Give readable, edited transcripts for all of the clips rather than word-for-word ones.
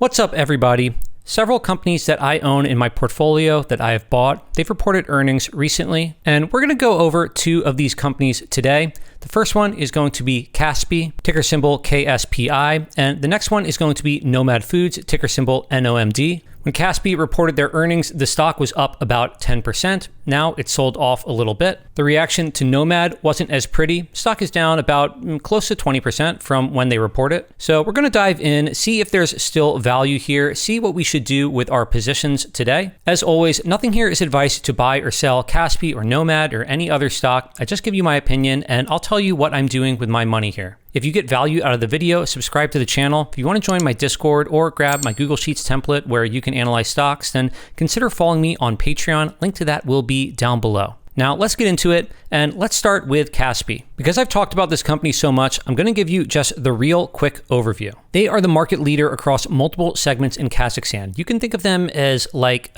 What's up, everybody? Several companies that I own in my portfolio that I have bought, they've reported earnings recently, and we're going to go over two of these companies today. The first one is going to be KSPI, ticker symbol KSPI, and the next one is going to be NOMD Foods, ticker symbol NOMD. When KSPI reported their earnings, the stock was up about 10%. Now it's sold off a little bit. The reaction to NOMD wasn't as pretty. Stock is down about close to 20% from when they report it. So we're going to dive in, see if there's still value here, see what we should do with our positions today. As always, nothing here is advice to buy or sell KSPI or NOMD or any other stock. I just give you my opinion and I'll tell you what I'm doing with my money here. If you get value out of the video, subscribe to the channel. If you want to join my Discord or grab my Google Sheets template where you can analyze stocks, then consider following me on Patreon. Link to that will be down below. Now let's get into it, and let's start with KSPI. Because I've talked about this company so much, I'm going to give you just the real quick overview. They are the market leader across multiple segments in Kazakhstan. You can think of them as like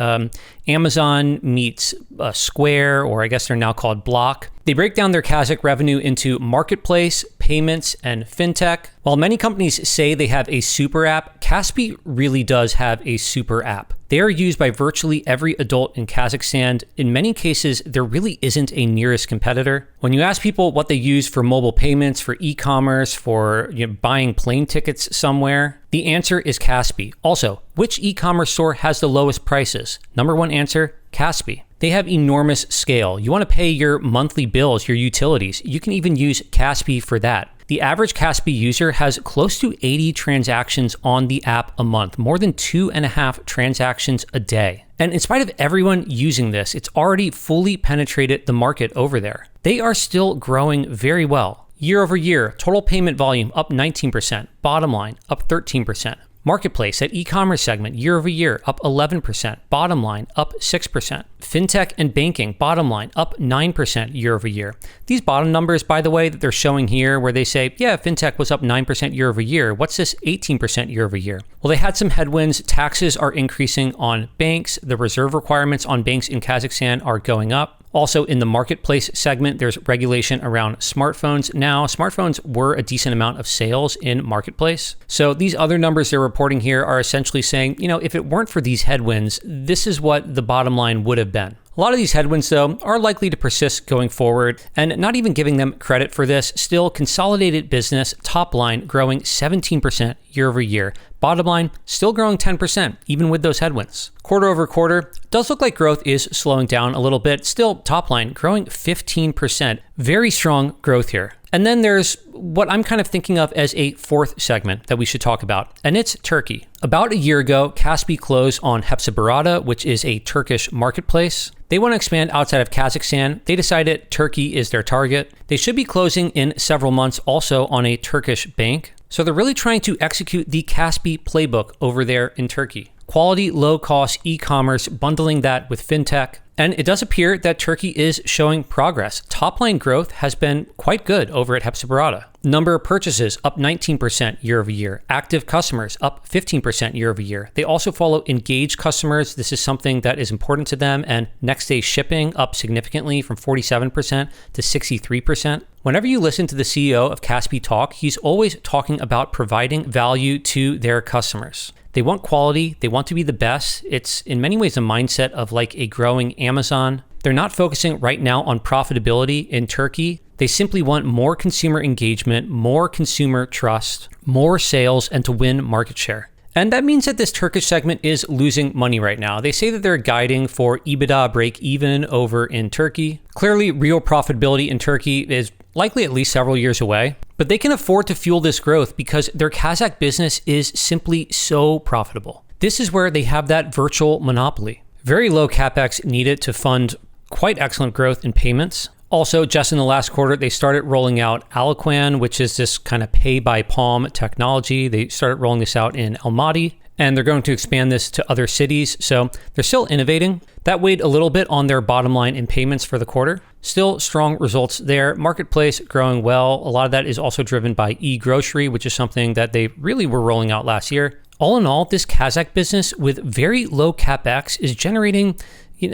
Amazon meets Square, or I guess they're now called Block. They break down their Kazakh revenue into marketplace, payments, and fintech. While many companies say they have a super app, KSPI really does have a super app. They are used by virtually every adult in Kazakhstan. In many cases, there really isn't a nearest competitor. When you ask people what they use for mobile payments, for e-commerce, for buying plane tickets somewhere, the answer is KSPI. Also, which e-commerce store has the lowest prices? Number one answer, KSPI. They have enormous scale. You want to pay your monthly bills, your utilities. You can even use KSPI for that. The average KSPI user has close to 80 transactions on the app a month, more than 2.5 transactions a day. And in spite of everyone using this, it's already fully penetrated the market over there. They are still growing very well. Year over year, total payment volume up 19%, bottom line up 13%. Marketplace at e-commerce segment year over year up 11%, bottom line up 6%. Fintech and banking bottom line up 9% year over year. These bottom numbers, by the way, that they're showing here where they say, yeah, fintech was up 9% year over year. What's this 18% year over year? Well, they had some headwinds. Taxes are increasing on banks. The reserve requirements on banks in Kazakhstan are going up. Also, in the marketplace segment, there's regulation around smartphones. Now, smartphones were a decent amount of sales in marketplace. So these other numbers they're reporting here are essentially saying, if it weren't for these headwinds, this is what the bottom line would have been. A lot of these headwinds, though, are likely to persist going forward, and not even giving them credit for this, still consolidated business top line growing 17% year over year. Bottom line, still growing 10%, even with those headwinds. Quarter over quarter, does look like growth is slowing down a little bit. Still, top line growing 15%. Very strong growth here. And then there's what I'm kind of thinking of as a fourth segment that we should talk about, and it's Turkey. About a year ago, KSPI closed on Hepsiburada, which is a Turkish marketplace. They want to expand outside of Kazakhstan. They decided Turkey is their target. They should be closing in several months also on a Turkish bank. So they're really trying to execute the KSPI playbook over there in Turkey. Quality, low-cost e-commerce, bundling that with fintech. And it does appear that Turkey is showing progress. Top-line growth has been quite good over at Hepsiburada. Number of purchases up 19% year over year. Active customers up 15% year over year. They also follow engaged customers. This is something that is important to them. And next day shipping up significantly from 47% to 63%. Whenever you listen to the CEO of KSPI talk, he's always talking about providing value to their customers. They want quality. They want to be the best. It's in many ways a mindset of like a growing Amazon. They're not focusing right now on profitability in Turkey. They simply want more consumer engagement, more consumer trust, more sales, and to win market share. And that means that this Turkish segment is losing money right now. They say that they're guiding for EBITDA break even over in Turkey. Clearly, real profitability in Turkey is likely at least several years away, but they can afford to fuel this growth because their Kazakh business is simply so profitable. This is where they have that virtual monopoly. Very low capex needed to fund quite excellent growth in payments. Also, just in the last quarter, they started rolling out Aliquan, which is this kind of pay-by-palm technology. They started rolling this out in Almaty, and they're going to expand this to other cities. So they're still innovating. That weighed a little bit on their bottom line in payments for the quarter. Still strong results there. Marketplace growing well. A lot of that is also driven by e-grocery, which is something that they really were rolling out last year. All in all, this Kazakh business with very low capex is generating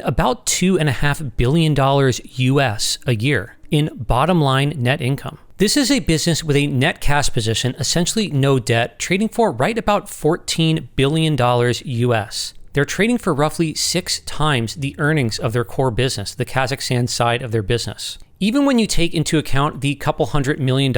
about $2.5 billion US a year in bottom line net income. This is a business with a net cash position, essentially no debt, trading for right about $14 billion US. They're trading for roughly 6 times the earnings of their core business, the Kazakhstan side of their business. Even when you take into account the couple $100 million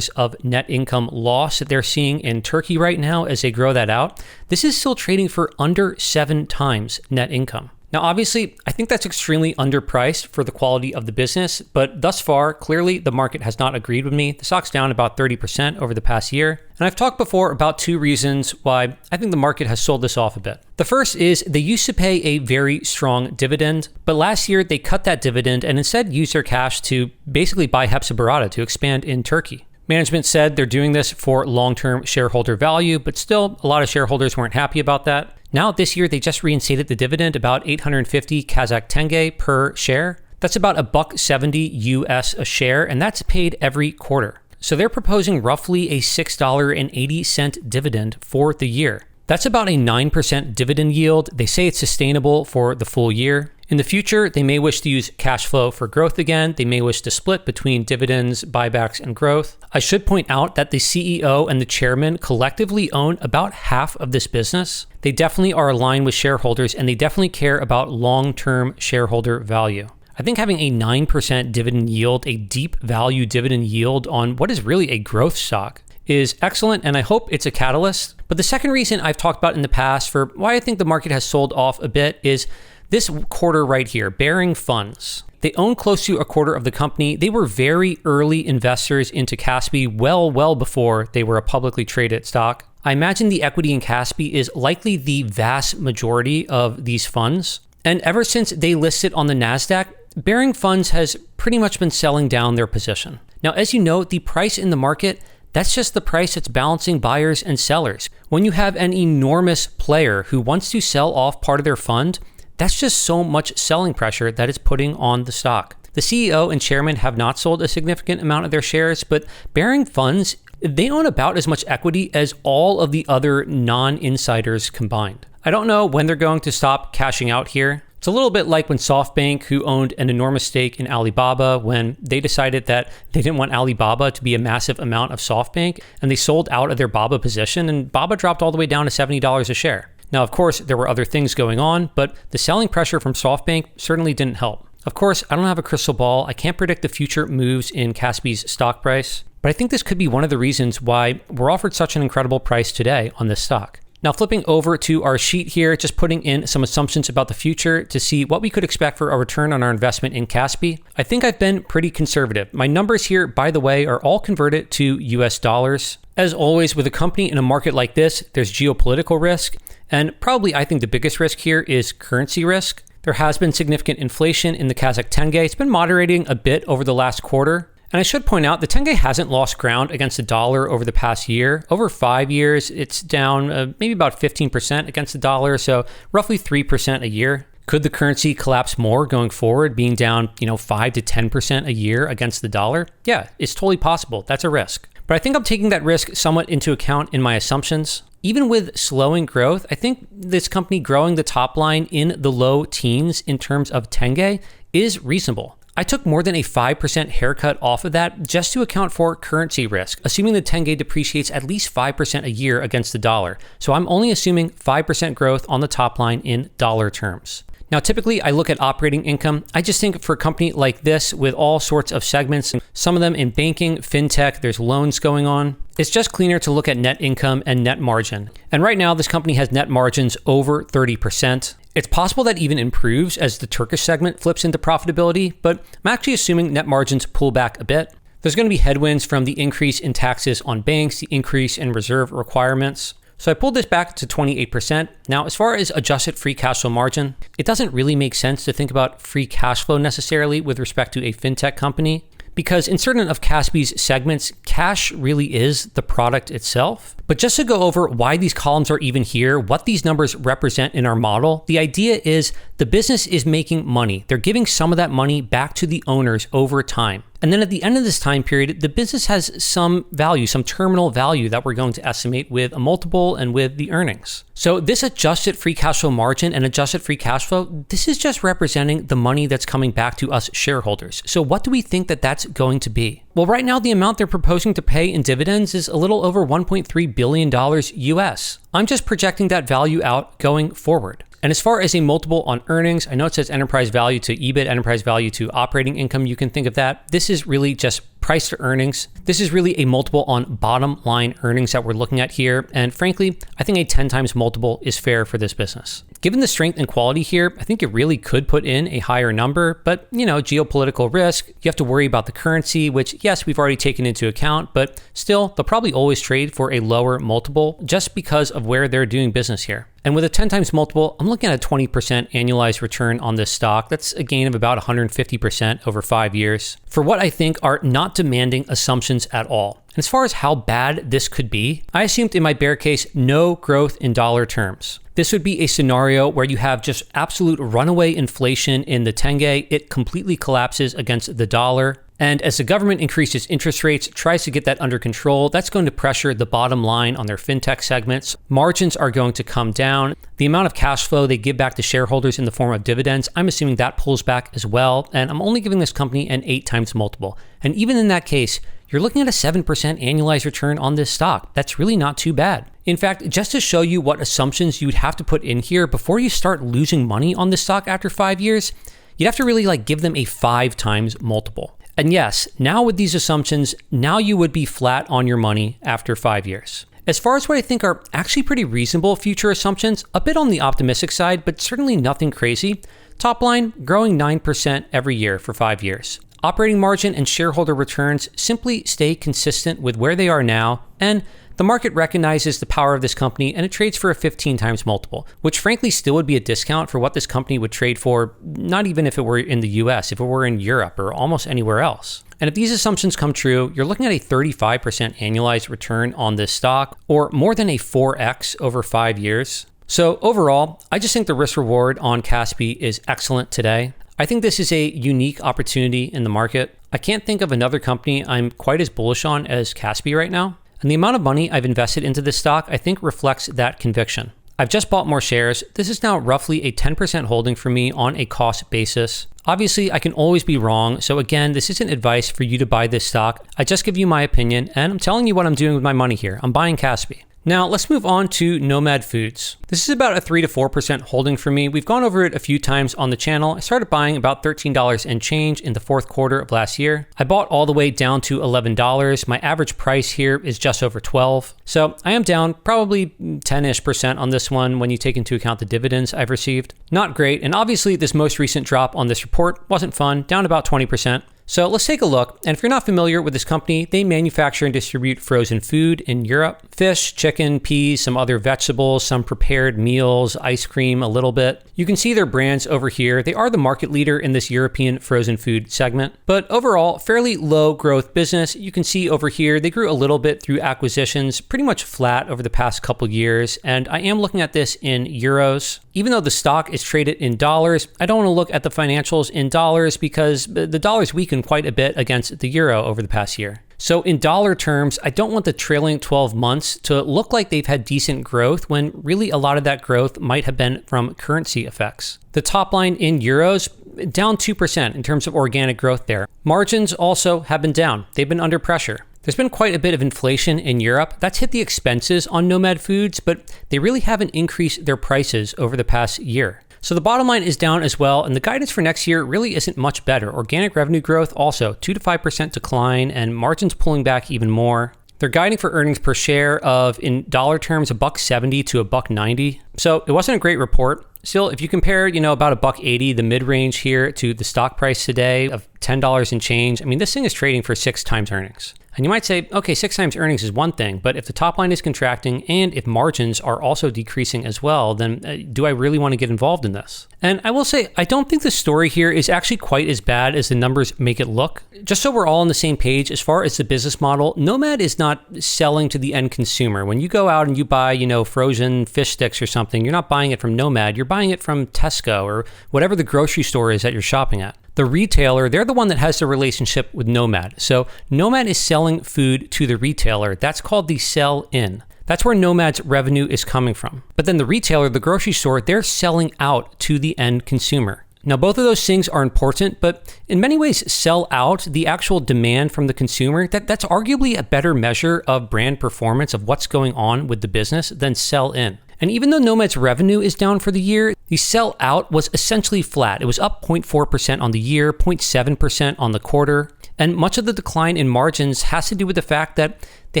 of net income loss that they're seeing in Turkey right now as they grow that out, this is still trading for under 7 times net income. Now, obviously, I think that's extremely underpriced for the quality of the business, but thus far, clearly the market has not agreed with me. The stock's down about 30% over the past year. And I've talked before about 2 reasons why I think the market has sold this off a bit. The first is they used to pay a very strong dividend, but last year they cut that dividend and instead used their cash to basically buy Hepsiburada to expand in Turkey. Management said they're doing this for long-term shareholder value, but still a lot of shareholders weren't happy about that. Now this year they just reinstated the dividend about 850 Kazakh tenge per share. That's about $1.70 US a share, and that's paid every quarter. So they're proposing roughly a $6.80 dividend for the year. That's about a 9% dividend yield. They say it's sustainable for the full year. In the future, they may wish to use cash flow for growth again. They may wish to split between dividends, buybacks, and growth. I should point out that the CEO and the chairman collectively own about half of this business. They definitely are aligned with shareholders, and they definitely care about long-term shareholder value. I think having a 9% dividend yield, a deep value dividend yield on what is really a growth stock, is excellent, and I hope it's a catalyst. But the second reason I've talked about in the past for why I think the market has sold off a bit is this quarter right here, Bearing Funds. They own close to a quarter of the company. They were very early investors into KSPI well before they were a publicly traded stock. I imagine the equity in KSPI is likely the vast majority of these funds. And ever since they listed on the NASDAQ, Bearing Funds has pretty much been selling down their position. Now, as you know, the price in the market, that's just the price that's balancing buyers and sellers. When you have an enormous player who wants to sell off part of their fund, that's just so much selling pressure that it's putting on the stock. The CEO and chairman have not sold a significant amount of their shares, but Bearing Funds, they own about as much equity as all of the other non-insiders combined. I don't know when they're going to stop cashing out here. It's a little bit like when SoftBank, who owned an enormous stake in Alibaba, when they decided that they didn't want Alibaba to be a massive amount of SoftBank, and they sold out of their Baba position, and Baba dropped all the way down to $70 a share. Now, of course, there were other things going on, but the selling pressure from SoftBank certainly didn't help. Of course, I don't have a crystal ball. I can't predict the future moves in KSPI's stock price, but I think this could be one of the reasons why we're offered such an incredible price today on this stock. Now, flipping over to our sheet here, just putting in some assumptions about the future to see what we could expect for a return on our investment in KSPI. I think I've been pretty conservative. My numbers here, by the way, are all converted to US dollars. As always, with a company in a market like this, there's geopolitical risk. And probably I think the biggest risk here is currency risk. There has been significant inflation in the Kazakh tenge. It's been moderating a bit over the last quarter. And I should point out, the tenge hasn't lost ground against the dollar over the past year. Over 5 years, it's down maybe about 15% against the dollar, so roughly 3% a year. Could the currency collapse more going forward, being down 5 to 10% a year against the dollar? Yeah, it's totally possible. That's a risk. But I think I'm taking that risk somewhat into account in my assumptions. Even with slowing growth, I think this company growing the top line in the low teens in terms of tenge is reasonable. I took more than a 5% haircut off of that just to account for currency risk, assuming the tenge depreciates at least 5% a year against the dollar. So I'm only assuming 5% growth on the top line in dollar terms. Now, typically I look at operating income. I just think for a company like this with all sorts of segments, some of them in banking, fintech, there's loans going on. It's just cleaner to look at net income and net margin. And right now, this company has net margins over 30%. It's possible that even improves as the Turkish segment flips into profitability, but I'm actually assuming net margins pull back a bit. There's going to be headwinds from the increase in taxes on banks, the increase in reserve requirements. So I pulled this back to 28%. Now, as far as adjusted free cash flow margin, it doesn't really make sense to think about free cash flow necessarily with respect to a fintech company, because in certain of KSPI's segments, cash really is the product itself. But just to go over why these columns are even here, what these numbers represent in our model, the idea is the business is making money. They're giving some of that money back to the owners over time. And then at the end of this time period, the business has some value, some terminal value that we're going to estimate with a multiple and with the earnings. So this adjusted free cash flow margin and adjusted free cash flow, this is just representing the money that's coming back to us shareholders. So what do we think that that's going to be? Well, right now, the amount they're proposing to pay in dividends is a little over $1.3 billion US. I'm just projecting that value out going forward. And as far as a multiple on earnings, I know it says enterprise value to EBIT, enterprise value to operating income. You can think of that. This is really just price to earnings. This is really a multiple on bottom line earnings that we're looking at here. And frankly, I think a 10 times multiple is fair for this business. Given the strength and quality here, I think it really could put in a higher number, but geopolitical risk, you have to worry about the currency, which yes, we've already taken into account, but still, they'll probably always trade for a lower multiple just because of where they're doing business here. And with a 10 times multiple, I'm looking at a 20% annualized return on this stock. That's a gain of about 150% over 5 years for what I think are not demanding assumptions at all. And as far as how bad this could be, I assumed in my bear case, no growth in dollar terms. This would be a scenario where you have just absolute runaway inflation in the tenge. It completely collapses against the dollar. And as the government increases interest rates, tries to get that under control, that's going to pressure the bottom line on their fintech segments. Margins are going to come down. The amount of cash flow they give back to shareholders in the form of dividends, I'm assuming that pulls back as well. And I'm only giving this company an 8 times multiple. And even in that case, you're looking at a 7% annualized return on this stock. That's really not too bad. In fact, just to show you what assumptions you'd have to put in here before you start losing money on this stock after 5 years, you'd have to really give them a 5 times multiple. And yes, now with these assumptions, now you would be flat on your money after 5 years. As far as what I think are actually pretty reasonable future assumptions, a bit on the optimistic side, but certainly nothing crazy. Top line, growing 9% every year for 5 years. Operating margin and shareholder returns simply stay consistent with where they are now, and the market recognizes the power of this company and it trades for a 15 times multiple, which frankly still would be a discount for what this company would trade for, not even if it were in the US, if it were in Europe or almost anywhere else. And if these assumptions come true, you're looking at a 35% annualized return on this stock, or more than a 4x over 5 years. So overall, I just think the risk reward on KSPI is excellent today. I think this is a unique opportunity in the market. I can't think of another company I'm quite as bullish on as KSPI right now. And the amount of money I've invested into this stock, I think reflects that conviction. I've just bought more shares. This is now roughly a 10% holding for me on a cost basis. Obviously, I can always be wrong. So again, this isn't advice for you to buy this stock. I just give you my opinion and I'm telling you what I'm doing with my money here. I'm buying KSPI. Now, let's move on to NOMD Foods. This is about a 3 to 4% holding for me. We've gone over it a few times on the channel. I started buying about $13 and change in the fourth quarter of last year. I bought all the way down to $11. My average price here is just over $12. So I am down probably 10-ish% on this one when you take into account the dividends I've received. Not great. And obviously this most recent drop on this report wasn't fun, down about 20%. So let's take a look. And if you're not familiar with this company, they manufacture and distribute frozen food in Europe. Fish, chicken, peas, some other vegetables, some prepared meals, ice cream, a little bit. You can see their brands over here. They are the market leader in this European frozen food segment. But overall, fairly low growth business. You can see over here, they grew a little bit through acquisitions, pretty much flat over the past couple years. And I am looking at this in euros. Even though the stock is traded in dollars, I don't want to look at the financials in dollars because the dollar's weakened quite a bit against the euro over the past year. So in dollar terms, I don't want the trailing 12 months to look like they've had decent growth when really a lot of that growth might have been from currency effects. The top line in euros, down 2% in terms of organic growth there. Margins also have been down. They've been under pressure. There's been quite a bit of inflation in Europe. That's hit the expenses on NOMD Foods, but they really haven't increased their prices over the past year. So the bottom line is down as well, and the guidance for next year really isn't much better. Organic revenue growth also 2 to 5% decline, and margins pulling back even more. They're guiding for earnings per share of, in dollar terms, $1.70 to $1.90. So it wasn't a great report. Still, if you compare, about $1.80, the mid-range here, to the stock price today of $10 and change, I mean, this thing is trading for 6 times earnings. And you might say, okay, 6 times earnings is one thing, but if the top line is contracting and if margins are also decreasing as well, then do I really want to get involved in this? And I will say, I don't think the story here is actually quite as bad as the numbers make it look. Just so we're all on the same page, as far as the business model, NOMD is not selling to the end consumer. When you go out and you buy, frozen fish sticks or something, you're not buying it from NOMD, you're buying it from Tesco or whatever the grocery store is that you're shopping at. The retailer, they're the one that has the relationship with Nomad. So Nomad is selling food to the retailer. That's called the sell-in. That's where Nomad's revenue is coming from. But then the retailer, the grocery store, they're selling out to the end consumer. Now, both of those things are important, but in many ways, sell out, the actual demand from the consumer, that's arguably a better measure of brand performance of what's going on with the business than sell in. And even though Nomad's revenue is down for the year, the sell out was essentially flat. It was up 0.4% on the year, 0.7% on the quarter. And much of the decline in margins has to do with the fact that they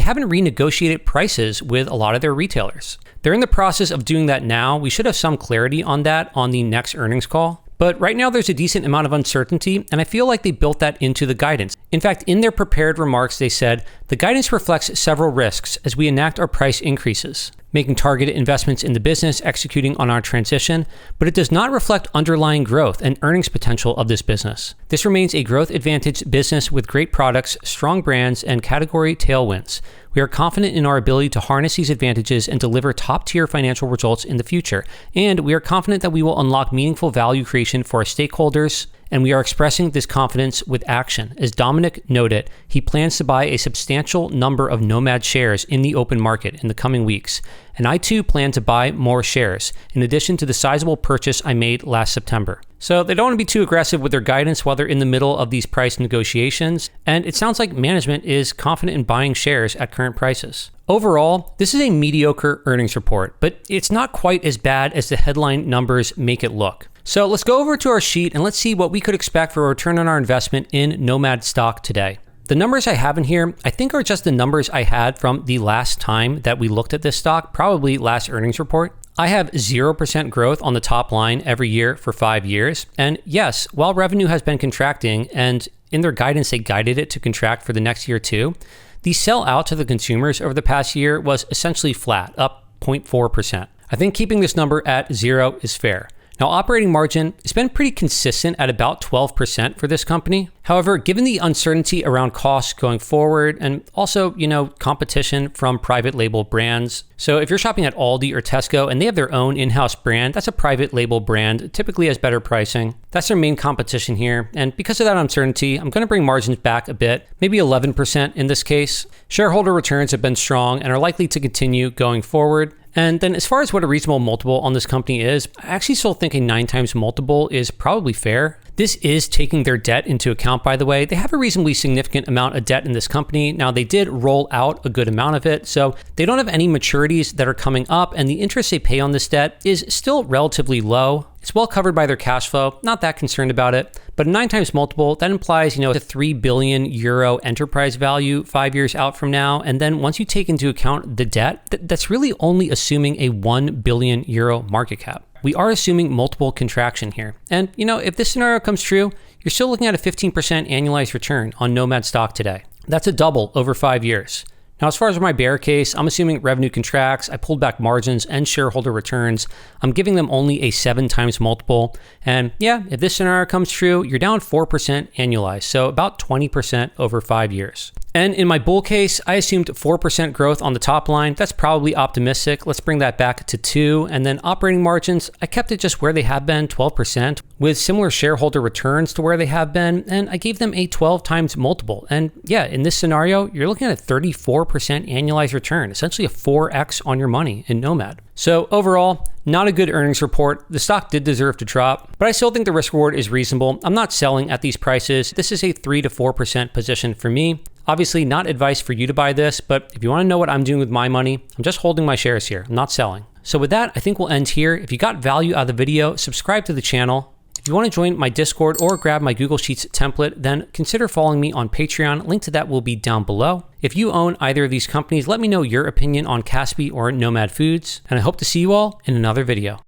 haven't renegotiated prices with a lot of their retailers. They're in the process of doing that now. We should have some clarity on that on the next earnings call. But right now there's a decent amount of uncertainty, and I feel like they built that into the guidance. In fact, in their prepared remarks, they said, the guidance reflects several risks as we enact our price increases, making targeted investments in the business, executing on our transition, but it does not reflect underlying growth and earnings potential of this business. This remains a growth advantaged business with great products, strong brands, and category tailwinds. We are confident in our ability to harness these advantages and deliver top-tier financial results in the future. And we are confident that we will unlock meaningful value creation for our stakeholders. And we are expressing this confidence with action. As Dominic noted, he plans to buy a substantial number of Nomad shares in the open market in the coming weeks. And I too plan to buy more shares, in addition to the sizable purchase I made last September. So they don't want to be too aggressive with their guidance while they're in the middle of these price negotiations. And it sounds like management is confident in buying shares at current prices. Overall, this is a mediocre earnings report, but it's not quite as bad as the headline numbers make it look. So let's go over to our sheet and let's see what we could expect for a return on our investment in Nomad stock today. The numbers I have in here, I think are just the numbers I had from the last time that we looked at this stock, probably last earnings report. I have 0% growth on the top line every year for 5 years. And yes, while revenue has been contracting, and in their guidance, they guided it to contract for the next year too, the sell out to the consumers over the past year was essentially flat, up 0.4%. I think keeping this number at 0 is fair. Now, operating margin has been pretty consistent at about 12% for this company. However, given the uncertainty around costs going forward and also, competition from private label brands. So if you're shopping at Aldi or Tesco and they have their own in-house brand, that's a private label brand, typically has better pricing. That's their main competition here. And because of that uncertainty, I'm going to bring margins back a bit, maybe 11% in this case. Shareholder returns have been strong and are likely to continue going forward. And then as far as what a reasonable multiple on this company is, I actually still think a 9x multiple is probably fair. This is taking their debt into account, by the way. They have a reasonably significant amount of debt in this company. Now, they did roll out a good amount of it, so they don't have any maturities that are coming up, and the interest they pay on this debt is still relatively low. It's well covered by their cash flow, not that concerned about it. But a 9x multiple, that implies, a 3 billion euro enterprise value 5 years out from now. And then once you take into account the debt, that's really only assuming a 1 billion euro market cap. We are assuming multiple contraction here. And, if this scenario comes true, you're still looking at a 15% annualized return on Nomad stock today. That's a double over 5 years. Now, as far as my bear case, I'm assuming revenue contracts, I pulled back margins and shareholder returns. I'm giving them only a 7x multiple. And yeah, if this scenario comes true, you're down 4% annualized, so about 20% over 5 years. And in my bull case, I assumed 4% growth on the top line. That's probably optimistic. Let's bring that back to 2. And then operating margins, I kept it just where they have been, 12%, with similar shareholder returns to where they have been. And I gave them a 12x multiple. And yeah, in this scenario, you're looking at a 34% annualized return, essentially a 4x on your money in Nomad. So overall, not a good earnings report. The stock did deserve to drop, but I still think the risk reward is reasonable. I'm not selling at these prices. This is a 3 to 4% position for me. Obviously, not advice for you to buy this, but if you want to know what I'm doing with my money, I'm just holding my shares here. I'm not selling. So with that, I think we'll end here. If you got value out of the video, subscribe to the channel. If you want to join my Discord or grab my Google Sheets template, then consider following me on Patreon. Link to that will be down below. If you own either of these companies, let me know your opinion on KSPI or Nomad Foods, and I hope to see you all in another video.